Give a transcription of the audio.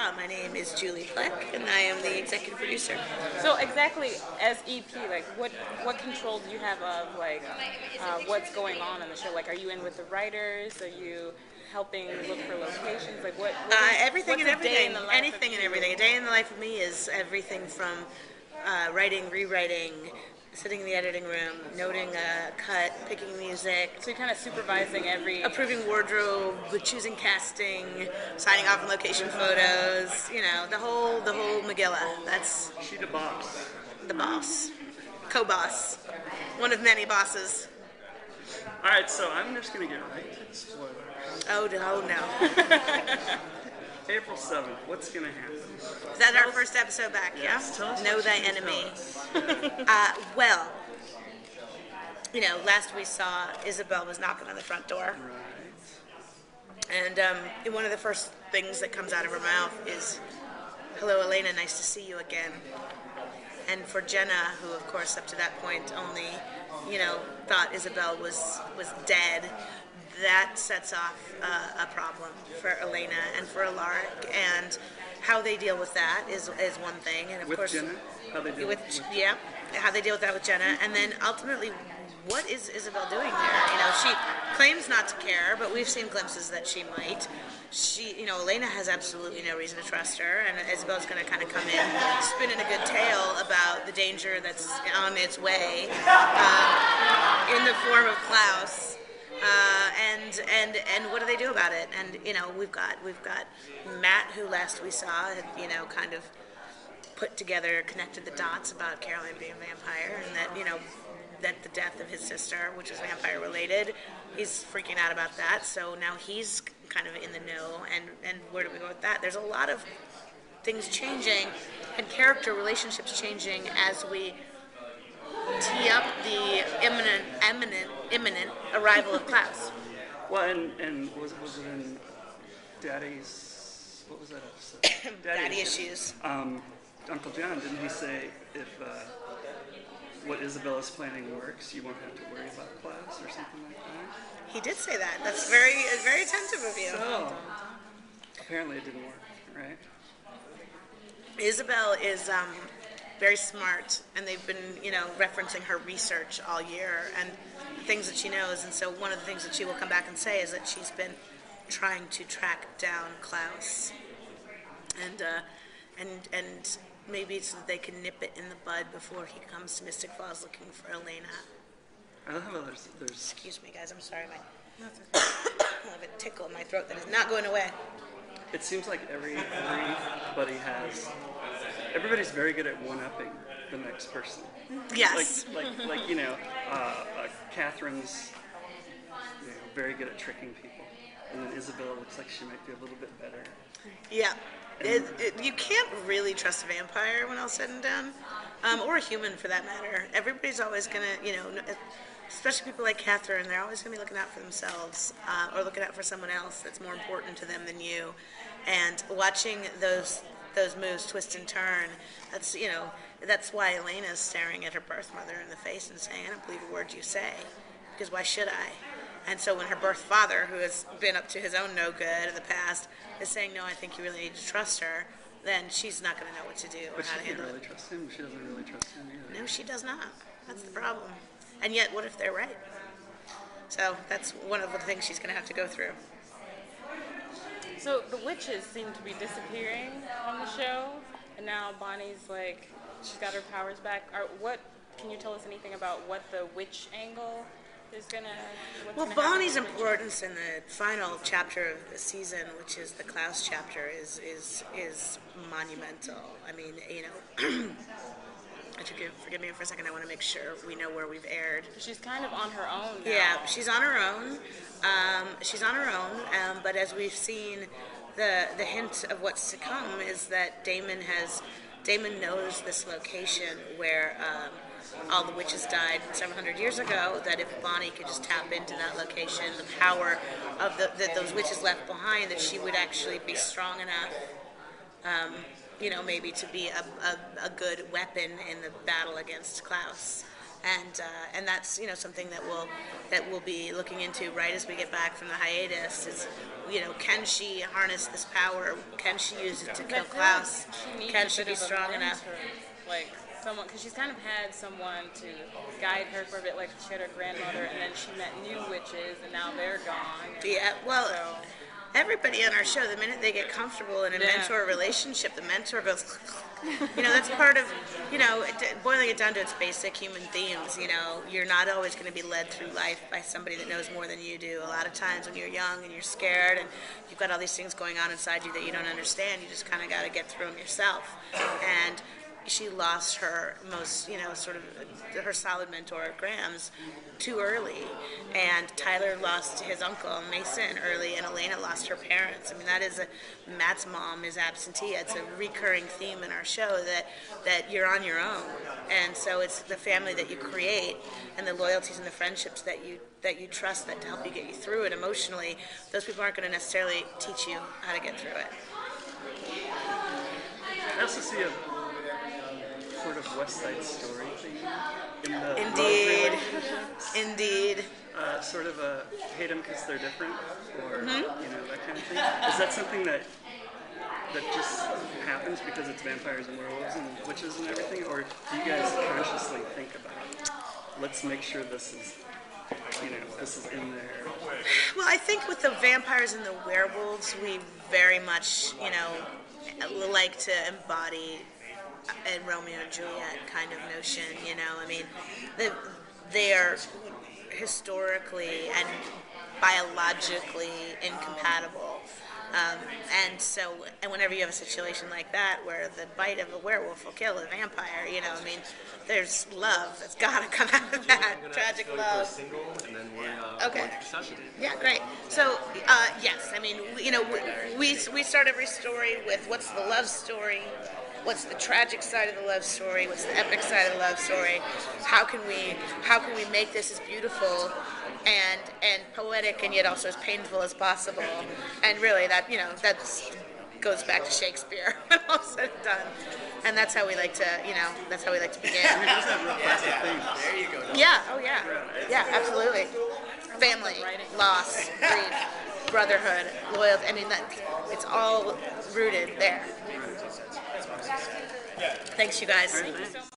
My name is Julie Plec, and I am the executive producer. So exactly, as EP, like what control do you have of what's going on in the show? Like, are you in with the writers? Are you helping look for locations? Like Everything what's and a day everything. in the life Anything of and you? everything. A day in the life of me is everything from writing, rewriting, sitting in the editing room, noting a cut, picking music, So you're kind of supervising every. approving wardrobe, choosing casting, signing off on location photos. You know, the whole Megillah. That's She the boss. the boss, co-boss, one of many bosses. All right, so I'm just gonna get right to the spoilers. Oh no. April 7th. What's gonna happen? Is that our first episode back? Yes, Yeah. tell us Know what thy you can enemy. tell us. Well, last we saw Isabel was knocking on the front door, Right. and one of the first things that comes out of her mouth is, "Hello, Elena. Nice to see you again." And for Jenna, who of course up to that point only, thought Isabel was dead, that sets off a problem for Elena and for Alaric, and how they deal with that is one thing, and of With course Jenna, how they do with it. yeah, how they deal with that with Jenna, and then ultimately, what is Isabel doing there? She claims not to care, but we've seen glimpses that she might. Elena has absolutely no reason to trust her, and Isabel's going to kind of come in, spinning a good tale about the danger that's on its way in the form of Klaus. And what do they do about it? And we've got Matt, who last we saw had kind of connected the dots about Caroline being a vampire, and that the death of his sister, which was vampire related, he's freaking out about that. So now he's kind of in the know, and where do we go with that? There's a lot of things changing and character relationships changing as we tee up the imminent arrival of Klaus. Well, and was it in Daddy's? What was that episode? Daddy issues. Uncle John, didn't he say if what Isabella's planning works, you won't have to worry about Klaus or something like that? He did say that. That's very attentive of you. So apparently it didn't work, right? Isabel is very smart, and they've been, referencing her research all year and the things that she knows. And so one of the things that she will come back and say is that she's been trying to track down Klaus, and maybe so that they can nip it in the bud before he comes to Mystic Falls looking for Elena. I love how there's Excuse me, guys. I'm sorry. I have a tickle in my throat that is not going away. it seems like everybody's very good at one-upping the next person. Yes. Catherine's very good at tricking people, and then Isabella looks like she might be a little bit better. Yeah. You can't really trust a vampire when all's said and done, or a human for that matter. Everybody's always going to, especially people like Catherine, they're always going to be looking out for themselves, or looking out for someone else that's more important to them than you. And watching those moves twist and turn, that's why Elena's staring at her birth mother in the face and saying, "I don't believe a word you say, because why should I?" And so when her birth father, who has been up to his own no good in the past, is saying, "No, I think you really need to trust her," then she's not going to know what to do or But how she to can't handle really it. trust him. She doesn't really trust him either. No, she does not. That's the problem. And yet, what if they're right? So that's one of the things she's going to have to go through. So the witches seem to be disappearing on the show, and now Bonnie's she's got her powers back. Can you tell us anything about what the witch angle is gonna? Well, Bonnie's importance in the final chapter of the season, which is the Klaus chapter, is monumental. I mean, forgive me for a second. I want to make sure we know where we've aired. She's kind of on her own now. Yeah, she's on her own. But as we've seen, the hint of what's to come is that Damon knows this location where all the witches died several hundred years ago, that if Bonnie could just tap into that location, the power of that those witches left behind, that she would actually be strong enough, maybe to be a good weapon in the battle against Klaus. And that's something that we'll be looking into right as we get back from the hiatus. Is can she harness this power? Can she use it to kill Klaus? Can she be strong enough? Like someone, because she's kind of had someone to guide her for a bit. Like she had her grandmother, and then she met new witches, and now they're gone. Yeah, well, everybody on our show, the minute they get comfortable in a mentor relationship, the mentor goes, that's part of, boiling it down to its basic human themes. You're not always going to be led through life by somebody that knows more than you do. A lot of times when you're young and you're scared and you've got all these things going on inside you that you don't understand, you just kind of got to get through them yourself. And she lost her most, sort of her solid mentor, Graham's, too early. And Tyler lost his uncle, Mason, early, and Elena lost her parents. I mean, Matt's mom is absentee. It's a recurring theme in our show that you're on your own. And so it's the family that you create and the loyalties and the friendships that you trust that to help you get you through it emotionally. Those people aren't going to necessarily teach you how to get through it. I also see a sort of West Side Story thing in the Indeed. Sort of hate them because they're different, or that kind of thing. Is that something that just happens because it's vampires and werewolves and witches and everything, or do you guys consciously think about, let's make sure this is in there? Well, I think with the vampires and the werewolves, we very much like to embody a Romeo and Juliet kind of notion. I mean, they are historically and biologically incompatible. And whenever you have a situation like that where the bite of a werewolf will kill a vampire, I mean, there's love that's got to come out of that. Tragic love. Single, and then okay. Yeah, great. So, yes, I mean, we start every story with what's the love story, what's the tragic side of the love story, what's the epic side of the love story, how can we make this as beautiful and poetic and yet also as painful as possible. And really that goes back to Shakespeare when all said and done. And that's how we like to begin. I mean, those are real classic things. There you go. Yeah, oh yeah. Yeah, absolutely. Family, loss, grief, brotherhood, loyalty. I mean, it's all rooted there. Thanks, you guys. Thank you so much.